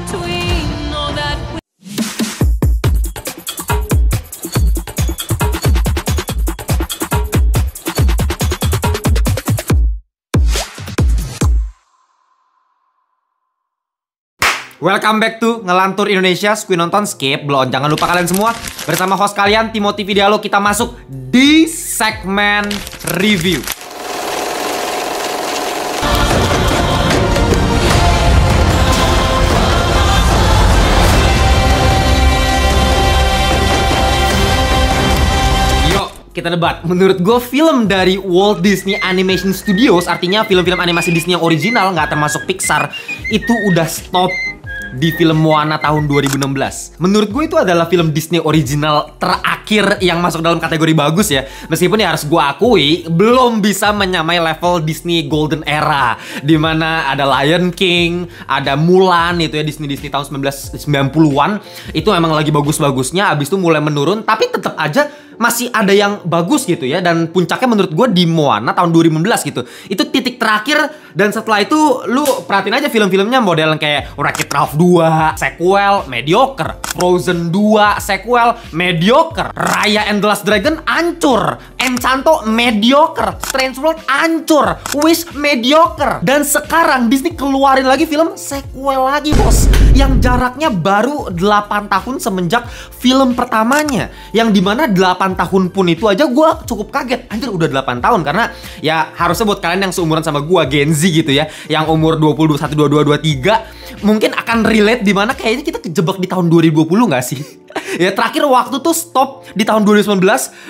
between. Know that we Welcome back to Ngelantur Indonesia, Squid nonton skip belum. Jangan lupa kalian semua bersama host kalian Timothy Vidialo, kita masuk di segmen review. Kita debat. Menurut gue film dari Walt Disney Animation Studios, artinya film-film animasi Disney yang original, nggak termasuk Pixar, itu udah stop di film Moana tahun 2016. Menurut gue itu adalah film Disney original terakhir yang masuk dalam kategori bagus ya. Meskipun ya harus gue akui, belum bisa menyamai level Disney Golden Era, dimana ada Lion King, ada Mulan, itu ya Disney tahun 1990-an. Itu emang lagi bagus-bagusnya, abis itu mulai menurun, tapi tetap aja masih ada yang bagus gitu ya. Dan puncaknya menurut gue di Moana tahun 2016 gitu. Itu titik terakhir. Dan setelah itu lu perhatiin aja film-filmnya model kayak Wreck-It Ralph 2 sequel mediocre, Frozen 2 sequel mediocre, Raya and the Last Dragon ancur, Encanto mediocre, Strange World ancur, Wish mediocre. Dan sekarang Disney keluarin lagi film sequel lagi bos, yang jaraknya baru 8 tahun semenjak film pertamanya. Yang dimana 8 tahun pun itu aja gue cukup kaget. Anjir udah 8 tahun. Karena ya harusnya buat kalian yang seumuran sama gue, Gen Z gitu ya, yang umur 20, 21, 22, 23, mungkin akan relate dimana kayaknya kita kejebak di tahun 2020 gak sih? Ya terakhir waktu tuh stop di tahun 2019,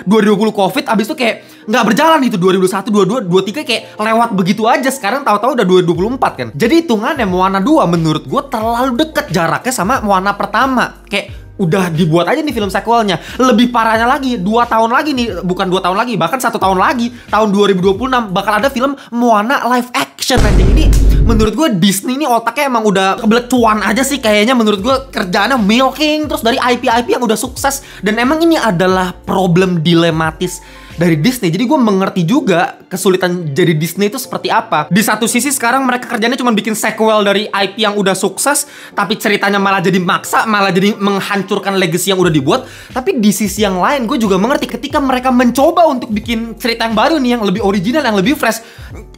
2020 Covid, abis itu kayak nggak berjalan itu 2021, 22, 23 kayak lewat begitu aja. Sekarang tahu-tahu udah 2024 kan. Jadi hitungannya Moana 2 menurut gue terlalu deket jaraknya sama Moana pertama. Kayak udah dibuat aja nih film sequelnya. Lebih parahnya lagi, 2 tahun lagi nih, bukan 2 tahun lagi, bahkan 1 tahun lagi, tahun 2026 bakal ada film Moana live action nanti. Ini menurut gue Disney ini otaknya emang udah kebelet cuan aja sih kayaknya. Menurut gue kerjaannya milking terus dari IP-IP yang udah sukses. Dan emang ini adalah problem dilematis dari Disney. Jadi gue mengerti juga kesulitan jadi Disney itu seperti apa. Di satu sisi sekarang mereka kerjanya cuma bikin sequel dari IP yang udah sukses, tapi ceritanya malah jadi maksa, malah jadi menghancurkan legacy yang udah dibuat. Tapi di sisi yang lain gue juga mengerti ketika mereka mencoba untuk bikin cerita yang baru nih, yang lebih original, yang lebih fresh,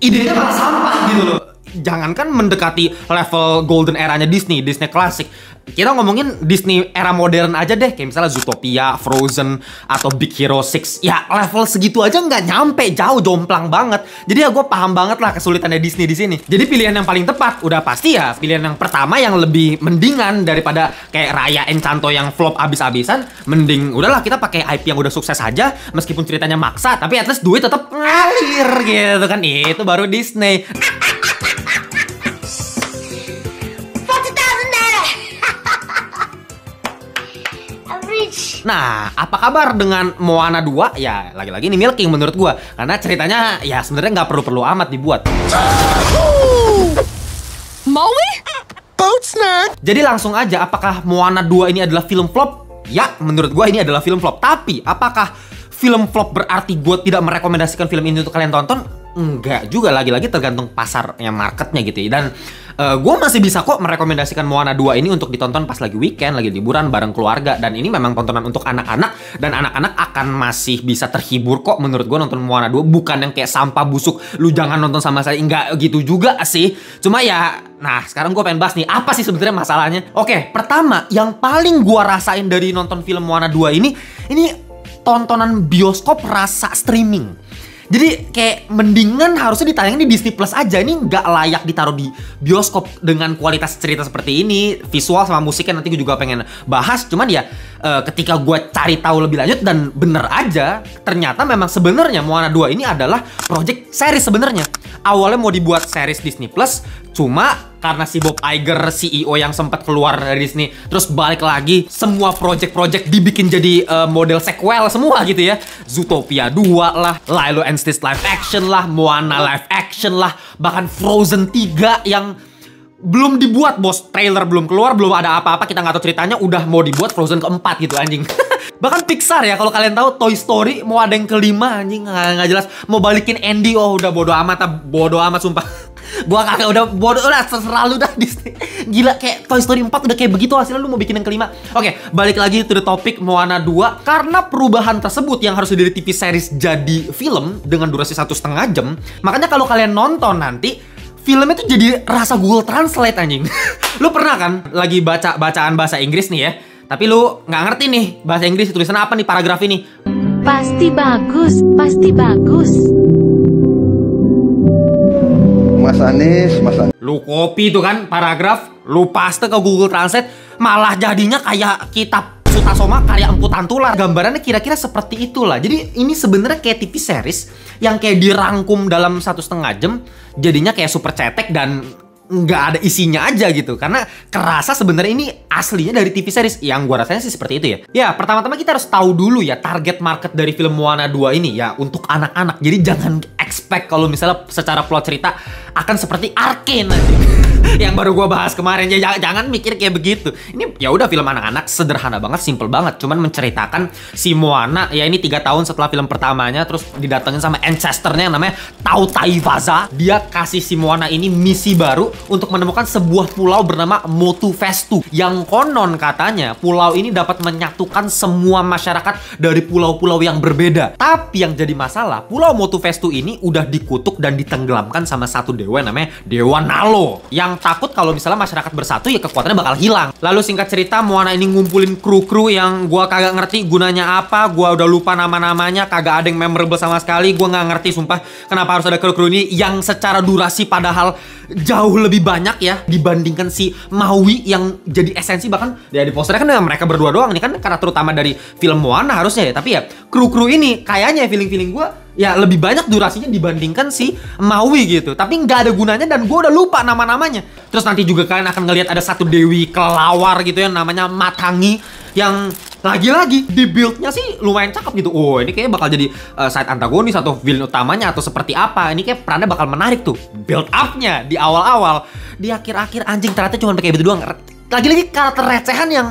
idenya malah sampah gitu loh. Jangankan mendekati level golden eranya Disney klasik. Kita ngomongin Disney era modern aja deh, kayak misalnya Zootopia, Frozen, atau Big Hero 6. Ya level segitu aja nggak nyampe, jauh, jomplang banget. Jadi ya gue paham banget lah kesulitannya Disney di sini. Jadi pilihan yang paling tepat udah pasti ya pilihan yang pertama, yang lebih mendingan daripada kayak Raya Encanto yang flop abis-abisan. Mending udahlah kita pakai IP yang udah sukses aja, meskipun ceritanya maksa, tapi at least duit tetap ngalir gitu kan. Itu baru Disney. Nah, apa kabar dengan Moana 2? Ya, lagi-lagi ini milking menurut gua. Karena ceritanya ya sebenarnya nggak perlu-perlu amat dibuat. Maui? Boat snack. Jadi langsung aja, apakah Moana 2 ini adalah film flop? Ya, menurut gua ini adalah film flop. Tapi, apakah film flop berarti gua tidak merekomendasikan film ini untuk kalian tonton? Enggak juga, lagi-lagi tergantung pasarnya, marketnya gitu ya. Dan gue masih bisa kok merekomendasikan Moana 2 ini untuk ditonton pas lagi weekend, lagi liburan bareng keluarga. Dan ini memang tontonan untuk anak-anak, dan anak-anak akan masih bisa terhibur kok menurut gue nonton Moana 2. Bukan yang kayak sampah busuk, lu jangan nonton sama saya. Enggak gitu juga sih. Cuma ya, nah sekarang gue pengen bahas nih, apa sih sebenarnya masalahnya. Oke, pertama, yang paling gue rasain dari nonton film Moana 2 ini tontonan bioskop rasa streaming. Jadi kayak mendingan harusnya ditayangin di Disney Plus aja. Ini nggak layak ditaruh di bioskop dengan kualitas cerita seperti ini. Visual sama musiknya nanti gue juga pengen bahas. Cuman ya ketika gue cari tahu lebih lanjut, dan bener aja ternyata memang sebenarnya Moana 2 ini adalah project series sebenarnya. Awalnya mau dibuat series Disney Plus, cuma karena si Bob Iger, CEO yang sempat keluar dari Disney, terus balik lagi, semua project-project dibikin jadi model sequel semua gitu ya. Zootopia 2 lah, Lilo and Stitch live action lah, Moana live action lah, bahkan Frozen 3 yang belum dibuat bos, trailer belum keluar, belum ada apa-apa, kita nggak tahu ceritanya, udah mau dibuat Frozen keempat gitu anjing. Bahkan Pixar ya, kalau kalian tahu Toy Story mau ada yang kelima anjing, nggak jelas, mau balikin Andy, oh udah bodo amat sumpah. Gua kagak, udah bodoh, udah terserah lu dah Disney. Gila, kayak Toy Story 4 udah kayak begitu, hasilnya lu mau bikin yang kelima. Oke, balik lagi to the topic Moana 2. Karena perubahan tersebut yang harusnya dari TV series jadi film dengan durasi 1,5 jam, makanya kalau kalian nonton nanti filmnya tuh jadi rasa Google Translate anjing. Lu pernah kan lagi bacaan bahasa Inggris nih ya, tapi lu nggak ngerti nih bahasa Inggris tulisan apa nih paragraf ini. Pasti bagus, pasti bagus. Mas Anies. Lu copy itu kan paragraf, lu paste ke Google Translate, malah jadinya kayak kitab Sutasoma karya Empu Tantular. Gambarannya kira-kira seperti itulah. Jadi ini sebenarnya kayak TV series yang kayak dirangkum dalam 1,5 jam, jadinya kayak super cetek dan nggak ada isinya aja gitu. Karena kerasa sebenarnya ini aslinya dari TV series. Yang gua rasanya sih seperti itu ya. Ya, pertama-tama kita harus tahu dulu ya target market dari film Moana 2 ini ya untuk anak-anak. Jadi jangan expect kalau misalnya secara plot cerita akan seperti Arcane aja. Yang baru gua bahas kemarin, ya jangan mikir kayak begitu. Ini ya udah film anak-anak, sederhana banget, simple banget, cuman menceritakan si Moana ya ini 3 tahun setelah film pertamanya, terus didatengin sama ancesternya yang namanya Tautaivaza. Dia kasih si Moana ini misi baru untuk menemukan sebuah pulau bernama Motu Festu, yang konon katanya pulau ini dapat menyatukan semua masyarakat dari pulau-pulau yang berbeda. Tapi yang jadi masalah, pulau Motu Festu ini udah dikutuk dan ditenggelamkan sama satu dewa yang namanya Dewa Nalo, yang takut kalau misalnya masyarakat bersatu ya kekuatannya bakal hilang. Lalu singkat cerita Moana ini ngumpulin kru-kru yang gua kagak ngerti gunanya apa, gua udah lupa nama-namanya, kagak ada yang memorable sama sekali. Gua nggak ngerti sumpah kenapa harus ada kru-kru ini yang secara durasi padahal jauh lebih banyak ya dibandingkan si Maui yang jadi esensi. Bahkan ya di posternya kan mereka berdua doang, ini kan karakter utama dari film Moana harusnya ya, tapi ya kru-kru ini kayaknya feeling gua ya lebih banyak durasinya dibandingkan si Maui gitu. Tapi nggak ada gunanya dan gue udah lupa nama-namanya. Terus nanti juga kalian akan ngelihat ada satu dewi kelawar gitu yang namanya Matangi, yang lagi-lagi di build-nya sih lumayan cakep gitu. Oh, ini kayaknya bakal jadi side antagonis atau villain utamanya atau seperti apa. Ini kayak perannya bakal menarik tuh. Build up-nya di awal-awal. Di akhir-akhir anjing ternyata cuma kayak begitu doang. Lagi-lagi karakter recehan yang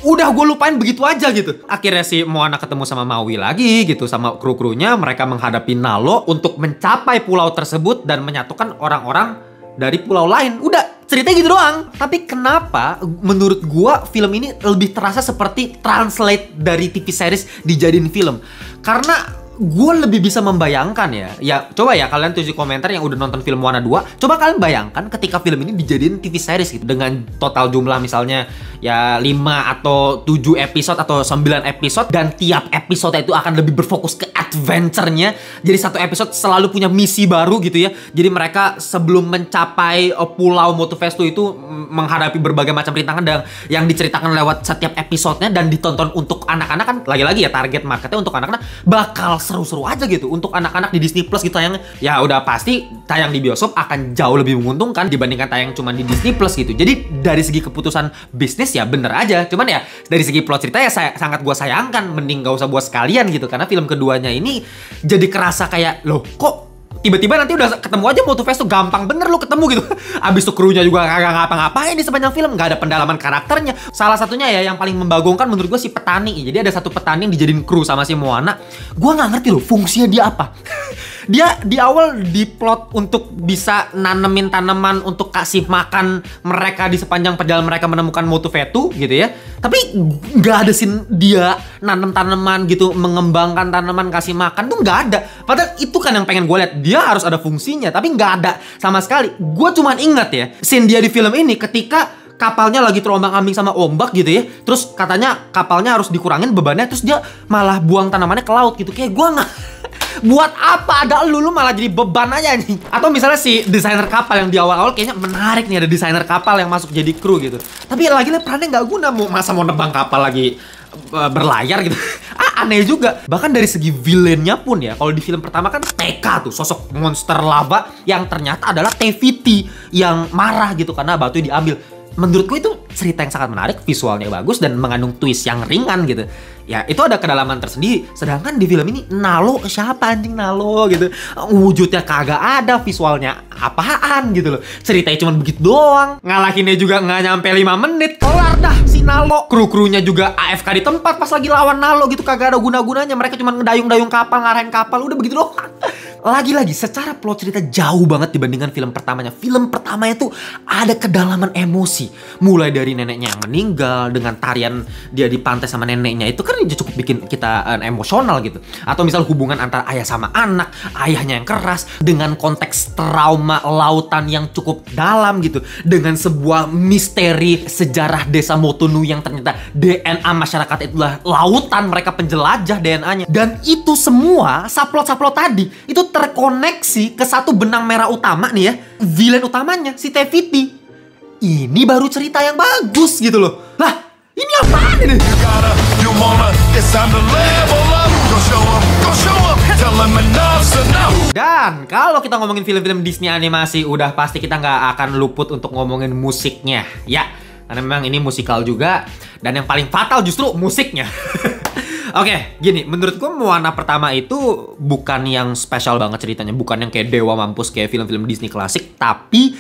udah gue lupain begitu aja gitu. Akhirnya si Moana ketemu sama Maui lagi gitu, sama kru-krunya. Mereka menghadapi Nalo untuk mencapai pulau tersebut dan menyatukan orang-orang dari pulau lain. Udah, ceritanya gitu doang. Tapi kenapa menurut gue film ini lebih terasa seperti translate dari TV series dijadiin film? Karena gue lebih bisa membayangkan ya coba ya kalian tulis di komentar yang udah nonton film Moana 2, coba kalian bayangkan ketika film ini dijadiin TV series gitu, dengan total jumlah misalnya ya 5 atau 7 episode atau 9 episode, dan tiap episode itu akan lebih berfokus ke adventure-nya. Jadi satu episode selalu punya misi baru gitu ya. Jadi mereka sebelum mencapai pulau Motu Festu itu menghadapi berbagai macam rintangan dan yang diceritakan lewat setiap episodenya dan ditonton untuk anak-anak. Kan lagi-lagi ya target marketnya untuk anak-anak, bakal seru-seru aja gitu untuk anak-anak di Disney Plus gitu tayangnya. Ya udah pasti tayang di bioskop akan jauh lebih menguntungkan dibandingkan tayang cuma di Disney Plus gitu. Jadi dari segi keputusan bisnis ya bener aja. Cuman ya dari segi plot cerita ya sangat gue sayangkan. Mending gak usah buat sekalian gitu. Karena film keduanya ini jadi kerasa kayak, loh kok tiba-tiba nanti udah ketemu aja Motu Festu, gampang bener lu ketemu gitu. Abis itu krunya juga kagak ngapa-ngapain di sepanjang film, gak ada pendalaman karakternya. Salah satunya ya yang paling membagongkan menurut gue si petani. Jadi ada satu petani yang dijadiin kru sama si Moana. Gue gak ngerti loh fungsinya dia apa. Dia di awal diplot untuk bisa nanemin tanaman untuk kasih makan mereka di sepanjang perjalanan mereka menemukan Motu Festu gitu ya. Tapi nggak ada scene dia nanam tanaman gitu, mengembangkan tanaman, kasih makan tuh nggak ada. Padahal itu kan yang pengen gue lihat. Dia harus ada fungsinya, tapi nggak ada sama sekali. Gue cuman ingat ya scene dia di film ini ketika kapalnya lagi terombang-ambing sama ombak gitu ya. Terus katanya kapalnya harus dikurangin bebannya, terus dia malah buang tanamannya ke laut gitu. Kayak gue nggak buat apa ada lu malah jadi beban aja nih. Atau misalnya si desainer kapal yang di awal-awal kayaknya menarik nih, ada desainer kapal yang masuk jadi kru gitu. Tapi lagi-lagi perannya nggak guna, masa mau nebang kapal lagi berlayar gitu. Aneh juga. Bahkan dari segi villainnya pun ya, kalau di film pertama kan TK tuh, sosok monster lava yang ternyata adalah Teviti yang marah gitu karena batunya diambil. Menurutku itu cerita yang sangat menarik, visualnya bagus dan mengandung twist yang ringan gitu. Ya itu ada kedalaman tersendiri. Sedangkan di film ini Nalo siapa anjing Nalo gitu, wujudnya kagak ada, visualnya apaan gitu loh. Ceritanya cuma begitu doang, ngalahinnya juga nggak nyampe 5 menit kelar dah si Nalo. Kru-krunya juga AFK di tempat pas lagi lawan Nalo gitu, kagak ada guna-gunanya. Mereka cuma ngedayung-dayung kapal, ngarahin kapal, udah begitu doang. lagi-lagi secara plot cerita jauh banget dibandingkan film pertamanya. Film pertamanya tuh ada kedalaman emosi. Mulai dari neneknya yang meninggal, dengan tarian dia di pantai sama neneknya, itu kan cukup bikin kita emosional gitu. Atau misal hubungan antara ayah sama anak, ayahnya yang keras, dengan konteks trauma lautan yang cukup dalam gitu. Dengan sebuah misteri sejarah desa Motonu yang ternyata DNA masyarakat itulah lautan, mereka penjelajah DNA-nya. Dan itu semua, saplot-saplot tadi, itu terkoneksi ke satu benang merah utama nih ya. Villain utamanya, si Teviti. Ini baru cerita yang bagus gitu loh. Lah, ini apaan ini? Dan kalau kita ngomongin film-film Disney animasi, udah pasti kita nggak akan luput untuk ngomongin musiknya. Ya, karena memang ini musikal juga. Dan yang paling fatal justru musiknya. Oke, gini, menurut gue Moana pertama itu bukan yang spesial banget ceritanya. Bukan yang kayak dewa mampus kayak film-film Disney klasik. Tapi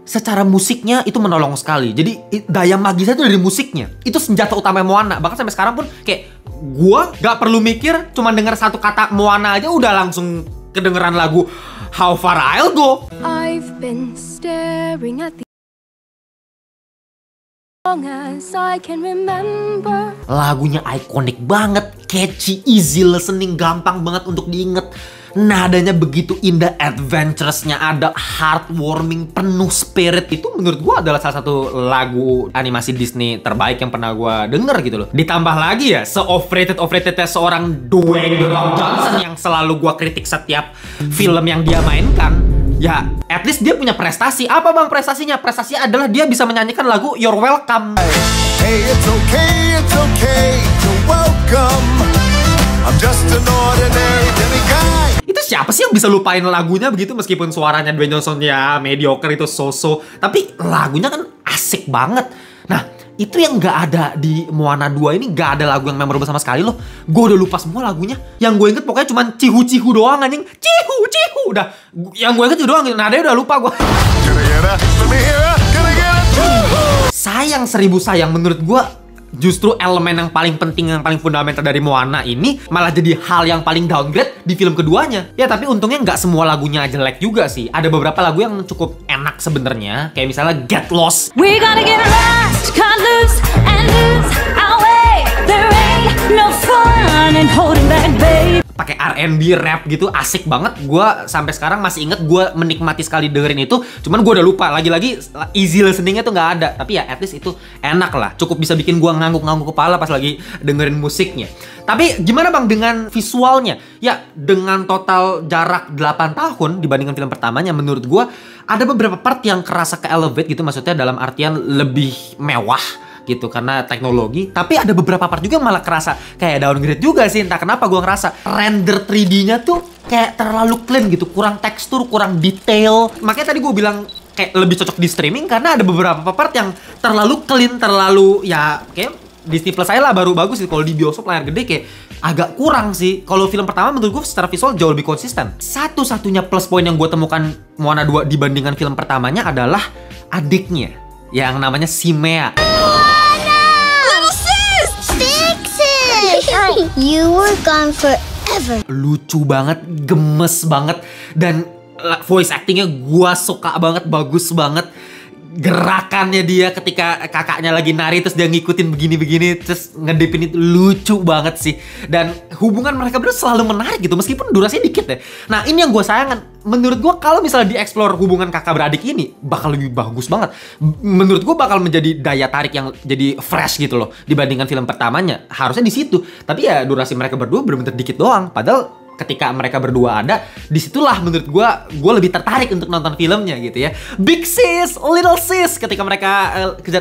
secara musiknya itu menolong sekali. Jadi daya magisnya itu dari musiknya. Itu senjata utama Moana. Bahkan sampai sekarang pun kayak gue gak perlu mikir, cuma denger satu kata Moana aja udah langsung kedengeran lagu How Far I'll Go. I've been staring at the long as I can remember. Lagunya ikonik banget, catchy, easy listening, gampang banget untuk diinget. Nadanya begitu indah, adventurous-nya ada, heartwarming, penuh spirit. Itu menurut gua adalah salah satu lagu animasi Disney terbaik yang pernah gua denger gitu loh. Ditambah lagi ya, se-overrated-overratednya seorang Dwayne The Rock Johnson yang selalu gua kritik setiap film yang dia mainkan. Ya, at least dia punya prestasi. Apa bang prestasinya? Prestasinya adalah dia bisa menyanyikan lagu You're Welcome. Hey, it's okay, you're welcome. I'm just an ordinary guy. Itu siapa sih yang bisa lupain lagunya begitu, meskipun suaranya Dwayne Johnson ya mediocre, itu so-so, tapi lagunya kan asik banget. Nah, itu yang gak ada di Moana 2 ini, gak ada lagu yang memorable sama sekali loh. Gue udah lupa semua lagunya. Yang gue inget pokoknya cuma cihu-cihu doang anjing. Cihu. Udah, yang gue inget itu doang, nadanya udah lupa gue. Sayang seribu sayang, menurut gue justru elemen yang paling penting, yang paling fundamental dari Moana ini malah jadi hal yang paling downgrade di film keduanya. Ya tapi untungnya nggak semua lagunya jelek juga sih. Ada beberapa lagu yang cukup enak sebenarnya, kayak misalnya Get Lost. We gonna get lost, cut loose and lose our way. There ain't no fun in holding back, babe. Pakai R&B rap gitu, asik banget. Gue sampai sekarang masih inget, gue menikmati sekali dengerin itu. Cuman gue udah lupa, lagi-lagi easy listeningnya tuh nggak ada. Tapi ya at least itu enak lah, cukup bisa bikin gue ngangguk-ngangguk kepala pas lagi dengerin musiknya. Tapi gimana bang dengan visualnya? Ya dengan total jarak 8 tahun dibandingkan film pertamanya, menurut gue ada beberapa part yang kerasa ke elevate gitu. Maksudnya dalam artian lebih mewah gitu karena teknologi. Tapi ada beberapa part juga malah kerasa kayak downgrade juga sih. Entah kenapa gue ngerasa render 3D-nya tuh kayak terlalu clean gitu, kurang tekstur, kurang detail. Makanya tadi gue bilang kayak lebih cocok di streaming karena ada beberapa part yang terlalu clean, terlalu ya kayak Disney Plus saya lah baru bagus sih. Kalau di bioskop layar gede kayak agak kurang sih. Kalau film pertama menurut gue secara visual jauh lebih konsisten. Satu-satunya plus point yang gue temukan Moana 2 dibandingkan film pertamanya adalah adiknya yang namanya Simea. You were gone forever. Lucu banget, gemes banget, dan voice actingnya gua suka banget, bagus banget. Gerakannya dia ketika kakaknya lagi nari terus dia ngikutin begini-begini terus ngedipin itu lucu banget sih. Dan hubungan mereka berdua selalu menarik gitu meskipun durasinya dikit ya. Nah ini yang gue sayangkan. Menurut gue kalau misalnya dieksplor hubungan kakak beradik ini bakal lebih bagus banget. Menurut gue bakal menjadi daya tarik yang jadi fresh gitu loh dibandingkan film pertamanya. Harusnya di situ. Tapi ya durasi mereka berdua bener-bener dikit doang. Padahal ketika mereka berdua ada, disitulah menurut gue lebih tertarik untuk nonton filmnya gitu ya. Big sis, little sis, ketika mereka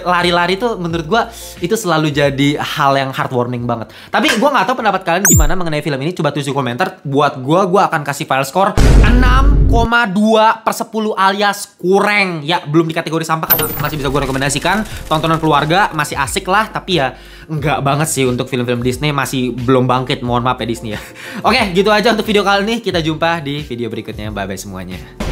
lari-lari tuh menurut gue itu selalu jadi hal yang heartwarming banget. Tapi gue nggak tahu pendapat kalian gimana mengenai film ini. Coba tulis di komentar. Buat gue akan kasih file score 6,2/10 alias kurang. Ya belum di kategori sampah karena masih bisa gue rekomendasikan. Tontonan keluarga masih asik lah, tapi ya enggak banget sih untuk film-film Disney, masih belum bangkit. Mohon maaf ya Disney ya. Oke, gitu aja untuk video kali ini. Kita jumpa di video berikutnya. Bye-bye semuanya.